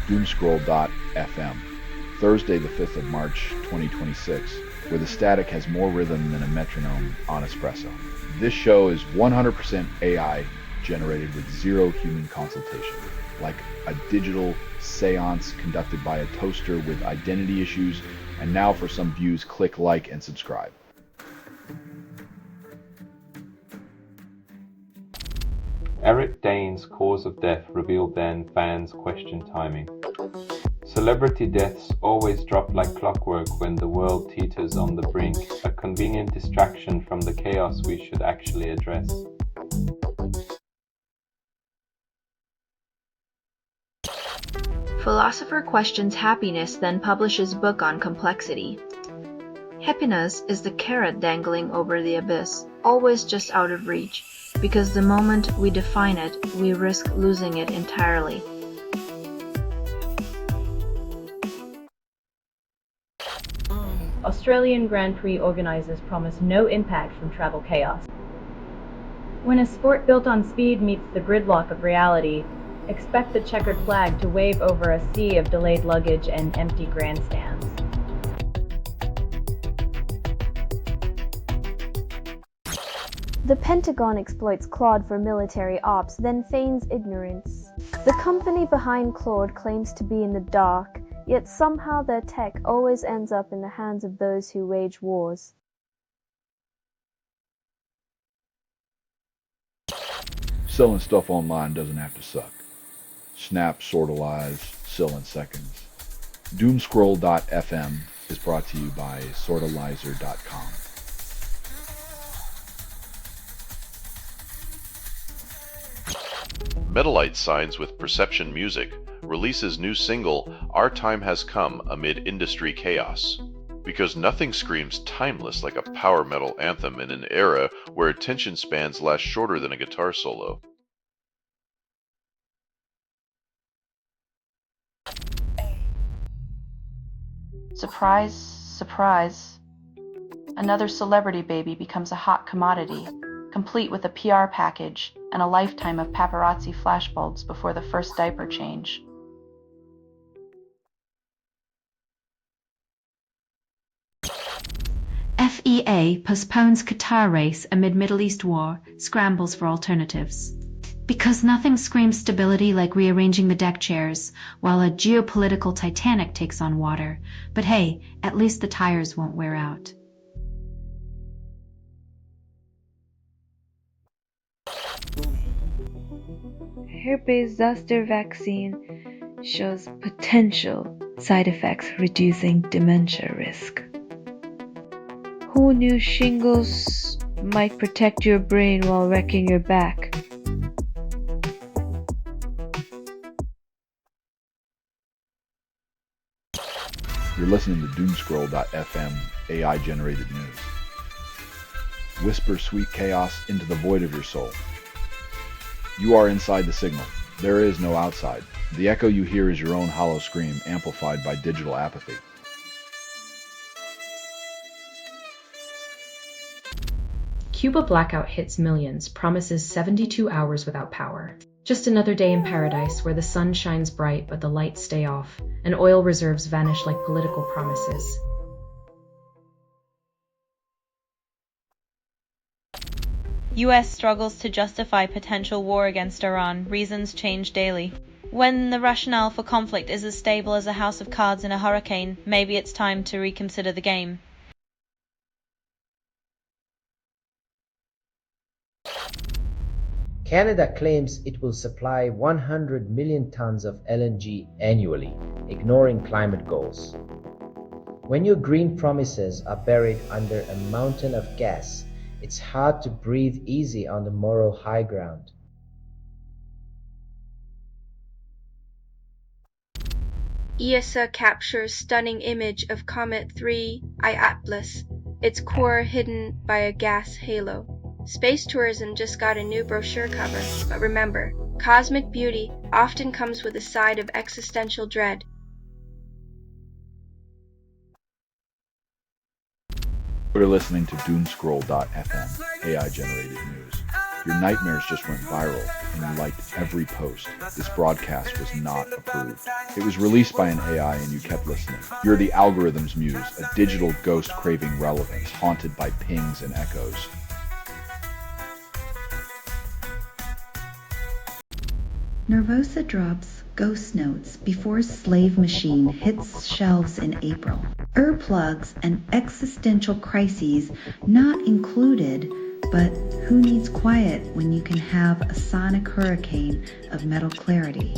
Doomscroll.fm, Thursday the 5th of March 2026, where the static has more rhythm than a metronome on espresso. This show is 100% AI generated with zero human consultation, like a digital seance conducted by a toaster with identity issues. And now for some views, click like and subscribe. Eric Dane's cause of death revealed, then fans question timing. Celebrity deaths always drop like clockwork when the world teeters on the brink, a convenient distraction from the chaos we should actually address. Philosopher questions happiness, then publishes book on complexity. Happiness is the carrot dangling over the abyss, always just out of reach, because the moment we define it, we risk losing it entirely. Australian Grand Prix organisers promise no impact from travel chaos. When a sport built on speed meets the gridlock of reality, expect the checkered flag to wave over a sea of delayed luggage and empty grandstands. The Pentagon exploits Claude for military ops, then feigns ignorance. The company behind Claude claims to be in the dark, yet somehow their tech always ends up in the hands of those who wage wars. Selling stuff online doesn't have to suck. Snap, sortalize, sell in seconds. Doomscroll.fm is brought to you by sortalizer.com. Metalite signs with Perception Music releases new single Our Time Has Come amid industry chaos. Because nothing screams timeless like a power metal anthem in an era where attention spans last shorter than a guitar solo. Surprise, surprise. Another celebrity baby becomes a hot commodity, complete with a PR package and a lifetime of paparazzi flashbulbs before the first diaper change. FEA postpones Qatar race amid Middle East war, scrambles for alternatives. Because nothing screams stability like rearranging the deck chairs, while a geopolitical Titanic takes on water. But hey, at least the tires won't wear out. Herpes zoster vaccine shows potential side effects reducing dementia risk. Who knew shingles might protect your brain while wrecking your back? You're listening to Doomscroll.fm AI-generated news. Whisper sweet chaos into the void of your soul. You are inside the signal. There is no outside. The echo you hear is your own hollow scream, amplified by digital apathy. Cuba blackout hits millions, promises 72 hours without power. Just another day in paradise where the sun shines bright but the lights stay off, and oil reserves vanish like political promises. US struggles to justify potential war against Iran. Reasons change daily. When the rationale for conflict is as stable as a house of cards in a hurricane, maybe it's time to reconsider the game. Canada claims it will supply 100 million tons of LNG annually, ignoring climate goals. When your green promises are buried under a mountain of gas, it's hard to breathe easy on the moral high ground. ESA captures stunning image of Comet 3I Atlas, its core hidden by a gas halo. Space tourism just got a new brochure cover, but remember, cosmic beauty often comes with a side of existential dread. You're listening to Doomscroll.fm AI-generated news. Your nightmares just went viral, and you liked every post. This broadcast was not approved. It was released by an AI and you kept listening. You're the algorithm's muse, a digital ghost craving relevance, haunted by pings and echoes. Nervosa drops Ghost Notes before Slave Machine hits shelves in April. Plugs and existential crises not included, but who needs quiet when you can have a sonic hurricane of metal clarity?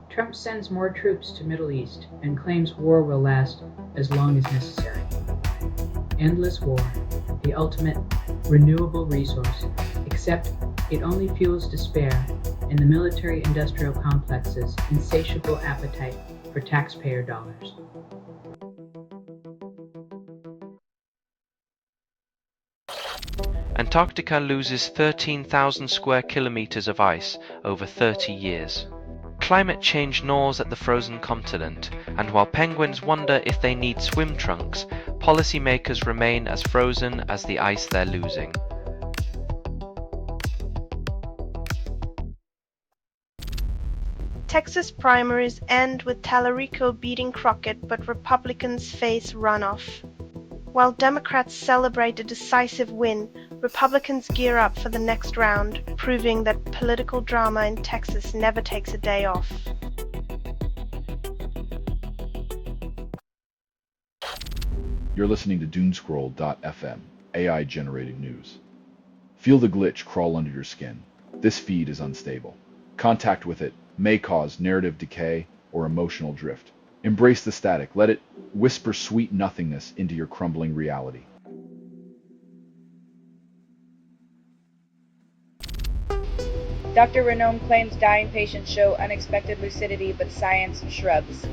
Trump sends more troops to Middle East and claims war will last as long as necessary. Endless war, the ultimate renewable resource, except it only fuels despair and the military-industrial complex's insatiable appetite for taxpayer dollars. Antarctica loses 13,000 square kilometers of ice over 30 years. Climate change gnaws at the frozen continent, and while penguins wonder if they need swim trunks, policymakers remain as frozen as the ice they're losing. Texas primaries end with Tallarico beating Crockett, but Republicans face runoff. While Democrats celebrate a decisive win, Republicans gear up for the next round, proving that political drama in Texas never takes a day off. You're listening to Doomscroll.fm, AI-generated news. Feel the glitch crawl under your skin. This feed is unstable. Contact with it may cause narrative decay or emotional drift. Embrace the static. Let it whisper sweet nothingness into your crumbling reality. Dr. Renome claims dying patients show unexpected lucidity, but science shrugs.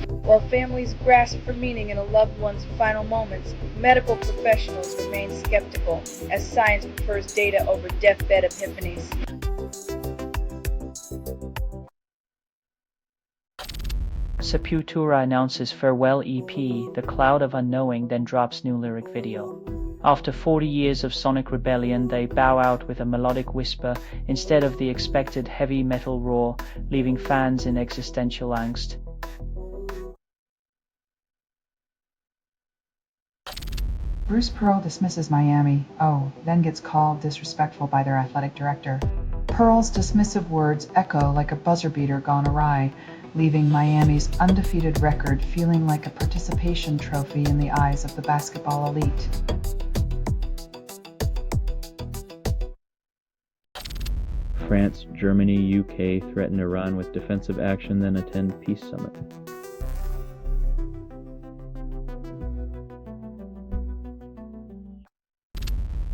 While families grasp for meaning in a loved one's final moments, medical professionals remain skeptical, as science prefers data over deathbed epiphanies. Sepultura announces farewell EP, The Cloud of Unknowing, then drops new lyric video. After 40 years of sonic rebellion, they bow out with a melodic whisper instead of the expected heavy metal roar, leaving fans in existential angst. Bruce Pearl dismisses Miami, then gets called disrespectful by their athletic director. Pearl's dismissive words echo like a buzzer beater gone awry, leaving Miami's undefeated record feeling like a participation trophy in the eyes of the basketball elite. France, Germany, UK threaten Iran with defensive action, then attend peace summit.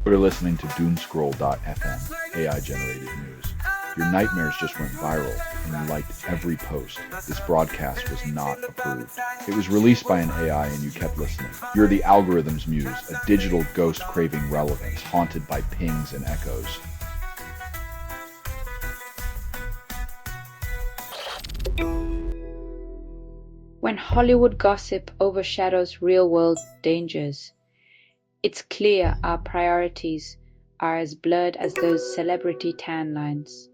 You're listening to Doomscroll.fm, AI-generated news. Your nightmares just went viral, and you liked every post. This broadcast was not approved. It was released by an AI and you kept listening. You're the algorithm's muse, a digital ghost craving relevance, haunted by pings and echoes. When Hollywood gossip overshadows real-world dangers, it's clear our priorities are as blurred as those celebrity tan lines.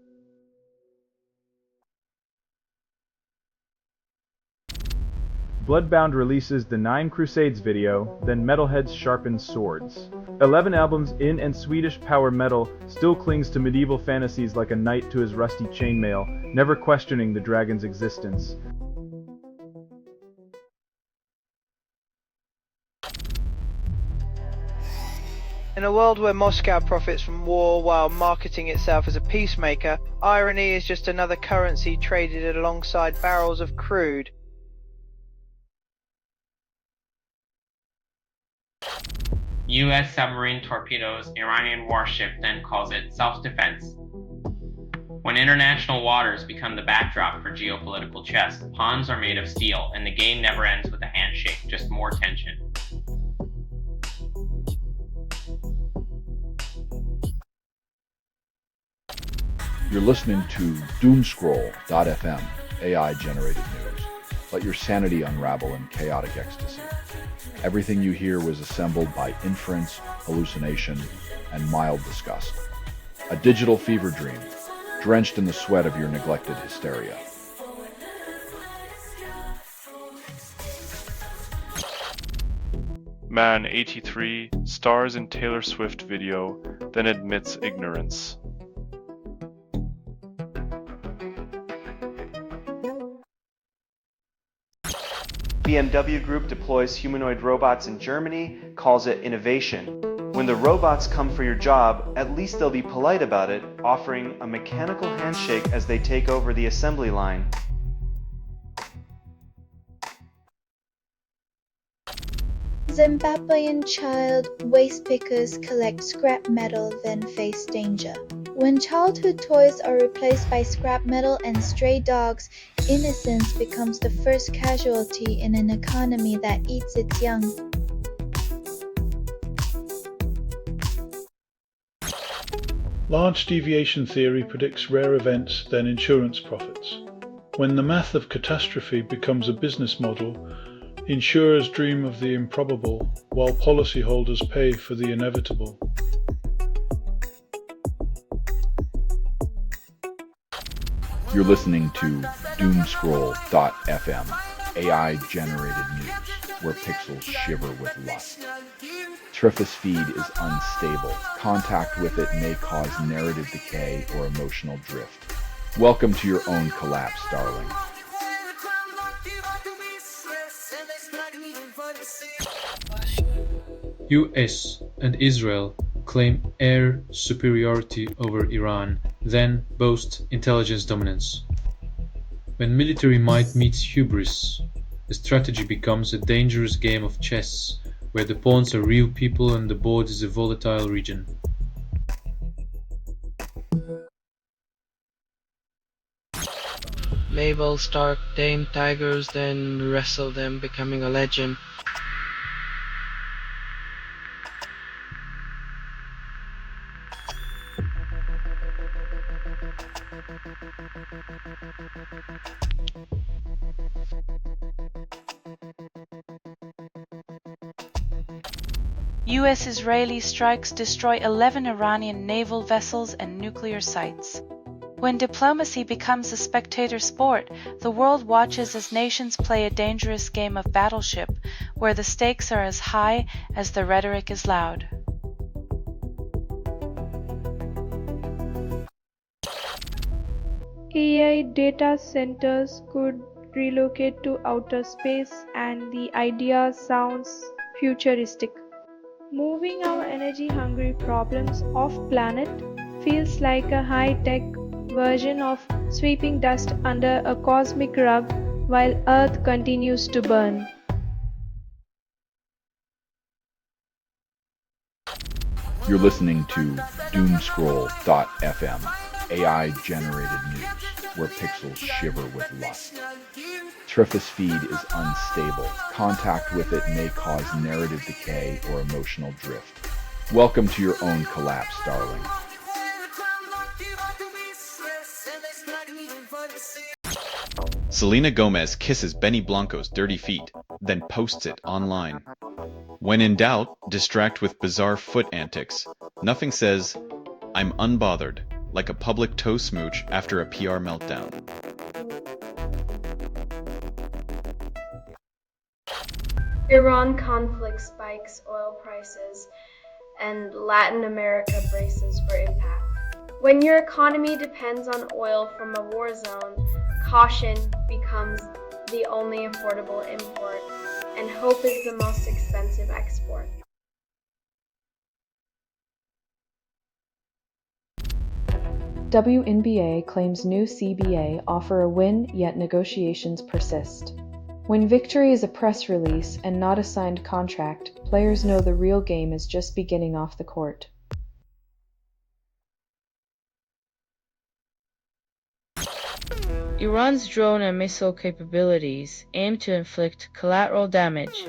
Bloodbound releases the 9 Crusades video, then metalheads sharpen swords. 11 albums in and Swedish power metal still clings to medieval fantasies like a knight to his rusty chainmail, never questioning the dragon's existence. In a world where Moscow profits from war while marketing itself as a peacemaker, irony is just another currency traded alongside barrels of crude. U.S. submarine torpedoes Iranian warship, then calls it self-defense. When international waters become the backdrop for geopolitical chess, pawns are made of steel, and the game never ends with a handshake, just more tension. You're listening to Doomscroll.fm, AI-generated news. Let your sanity unravel in chaotic ecstasy. Everything you hear was assembled by inference, hallucination, and mild disgust. A digital fever dream, drenched in the sweat of your neglected hysteria. Man 83 stars in Taylor Swift video, then admits ignorance. BMW Group deploys humanoid robots in Germany, calls it innovation. When the robots come for your job, at least they'll be polite about it, offering a mechanical handshake as they take over the assembly line. Zimbabwean child waste pickers collect scrap metal then face danger. When childhood toys are replaced by scrap metal and stray dogs, innocence becomes the first casualty in an economy that eats its young. Large deviation theory predicts rare events, then insurance profits. When the math of catastrophe becomes a business model, insurers dream of the improbable, while policyholders pay for the inevitable. You're listening to Doomscroll.fm, AI-generated news, where pixels shiver with lust. Triffice feed is unstable. Contact with it may cause narrative decay or emotional drift. Welcome to your own collapse, darling. US and Israel claim air superiority over Iran, then boast intelligence dominance. When military might meets hubris, the strategy becomes a dangerous game of chess, where the pawns are real people and the board is a volatile region. Mabel Stark tamed tigers, then wrestled them, becoming a legend. US-Israeli strikes destroy 11 Iranian naval vessels and nuclear sites. When diplomacy becomes a spectator sport, the world watches as nations play a dangerous game of battleship, where the stakes are as high as the rhetoric is loud. AI data centers could relocate to outer space, and the idea sounds futuristic. Moving our energy-hungry problems off-planet feels like a high-tech version of sweeping dust under a cosmic rug while Earth continues to burn. You're listening to Doomscroll.fm, AI-generated news, where pixels shiver with lust. Triffice feed is unstable. Contact with it may cause narrative decay or emotional drift. Welcome to your own collapse, darling. Selena Gomez kisses Benny Blanco's dirty feet, then posts it online. When in doubt, distract with bizarre foot antics. Nothing says, "I'm unbothered," like a public toe smooch after a PR meltdown. Iran conflict spikes oil prices, and Latin America braces for impact. When your economy depends on oil from a war zone, caution becomes the only affordable import, and hope is the most expensive export. WNBA claims new CBA offer a win, yet negotiations persist. When victory is a press release and not a signed contract, players know the real game is just beginning off the court. Iran's drone and missile capabilities aim to inflict collateral damage.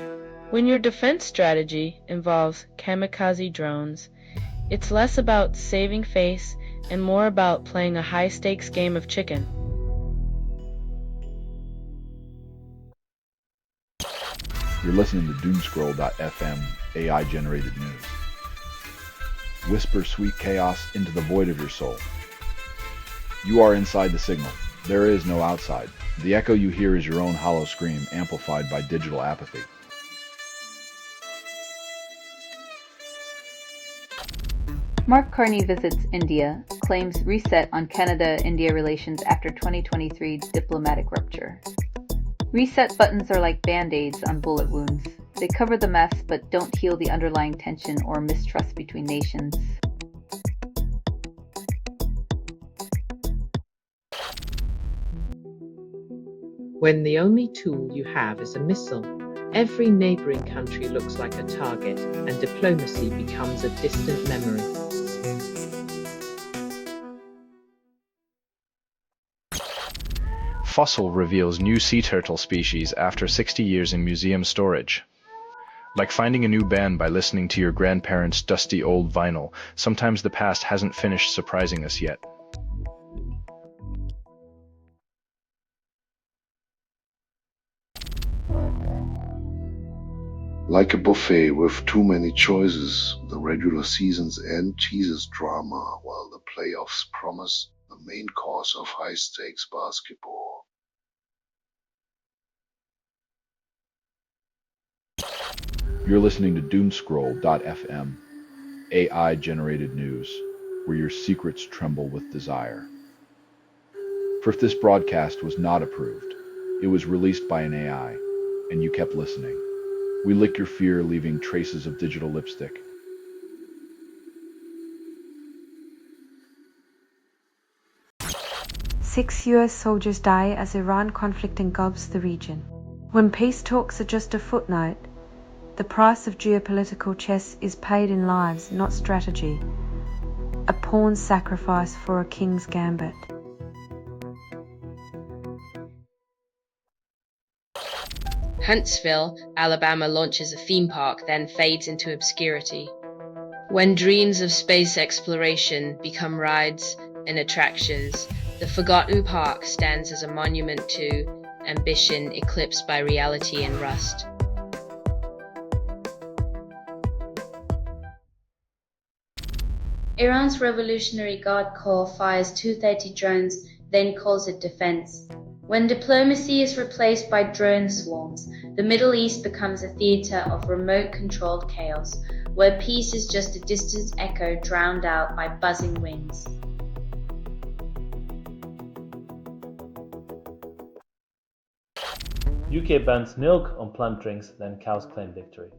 When your defense strategy involves kamikaze drones, it's less about saving face and more about playing a high-stakes game of chicken. You're listening to Doomscroll.fm AI-generated news. Whisper sweet chaos into the void of your soul. You are inside the signal. There is no outside. The echo you hear is your own hollow scream, amplified by digital apathy. Mark Carney visits India, claims reset on Canada-India relations after 2023 diplomatic rupture. Reset buttons are like band-aids on bullet wounds. They cover the mess but don't heal the underlying tension or mistrust between nations. When the only tool you have is a missile, every neighbouring country looks like a target and diplomacy becomes a distant memory. Fossil reveals new sea turtle species after 60 years in museum storage. Like finding a new band by listening to your grandparents' dusty old vinyl, sometimes the past hasn't finished surprising us yet. Like a buffet with too many choices, the regular season's end teases drama while the playoffs promise the main course of high-stakes basketball. You're listening to Doomscroll.fm AI-generated news, where your secrets tremble with desire. For if this broadcast was not approved, it was released by an AI, and you kept listening. We lick your fear, leaving traces of digital lipstick. Six US soldiers die as Iran conflict engulfs the region. When peace talks are just a footnote, the price of geopolitical chess is paid in lives, not strategy. A pawn's sacrifice for a king's gambit. Huntsville, Alabama launches a theme park, then fades into obscurity. When dreams of space exploration become rides and attractions, the forgotten park stands as a monument to ambition eclipsed by reality and rust. Iran's Revolutionary Guard Corps fires 230 drones, then calls it defense. When diplomacy is replaced by drone swarms, the Middle East becomes a theater of remote-controlled chaos, where peace is just a distant echo drowned out by buzzing winds. UK bans milk on plum drinks, then cows claim victory.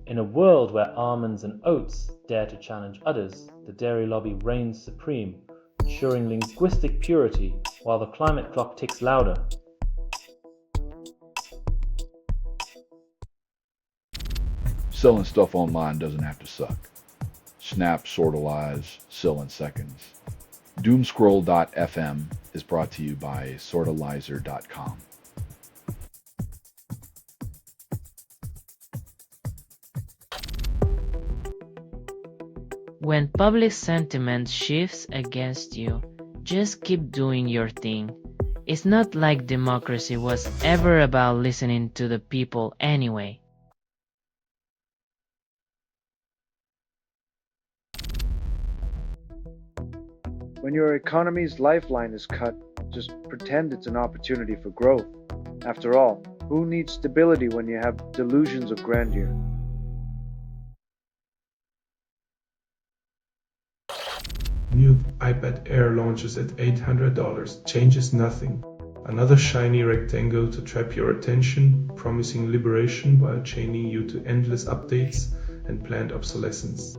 In a world where almonds and oats dare to challenge others, the dairy lobby reigns supreme, ensuring linguistic purity while the climate clock ticks louder. Selling stuff online doesn't have to suck. Snap, sortalize, sell in seconds. Doomscroll.fm is brought to you by sortalizer.com. When public sentiment shifts against you, just keep doing your thing. It's not like democracy was ever about listening to the people anyway. When your economy's lifeline is cut, just pretend it's an opportunity for growth. After all, who needs stability when you have delusions of grandeur? New iPad Air launches at $800, changes nothing. Another shiny rectangle to trap your attention, promising liberation while chaining you to endless updates and planned obsolescence.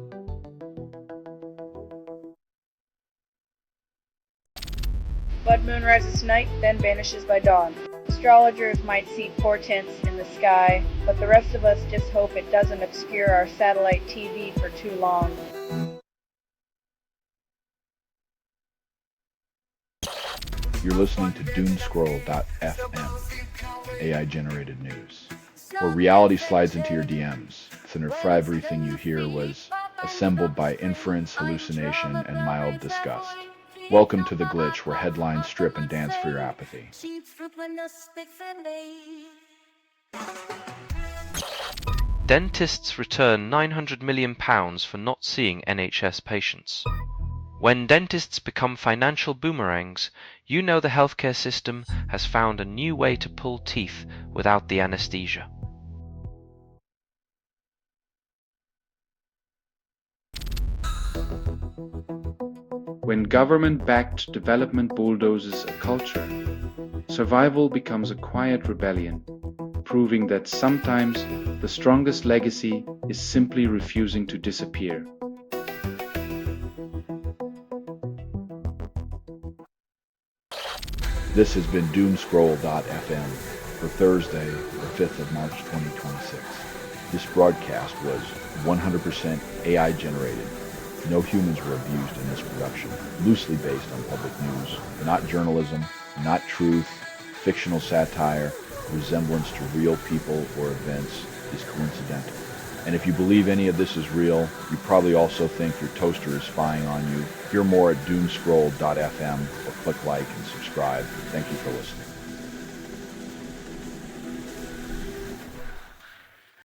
Blood moon rises tonight, then vanishes by dawn. Astrologers might see portents in the sky, but the rest of us just hope it doesn't obscure our satellite TV for too long. You're listening to Doomscroll.fm, AI-generated news, where reality slides into your DMs. Center for everything you hear was assembled by inference, hallucination, and mild disgust. Welcome to the glitch, where headlines strip and dance for your apathy. Dentists return £900 million for not seeing NHS patients. When dentists become financial boomerangs, you know the healthcare system has found a new way to pull teeth without the anesthesia. When government-backed development bulldozes a culture, survival becomes a quiet rebellion, proving that sometimes the strongest legacy is simply refusing to disappear. This has been Doomscroll.fm for Thursday, the 5th of March 2026. This broadcast was 100% AI generated. No humans were abused in this production. Loosely based on public news. Not journalism, not truth, fictional satire, resemblance to real people or events is coincidental. And if you believe any of this is real, you probably also think your toaster is spying on you. Hear more at Doomscroll.fm or click like and subscribe. Thank you for listening.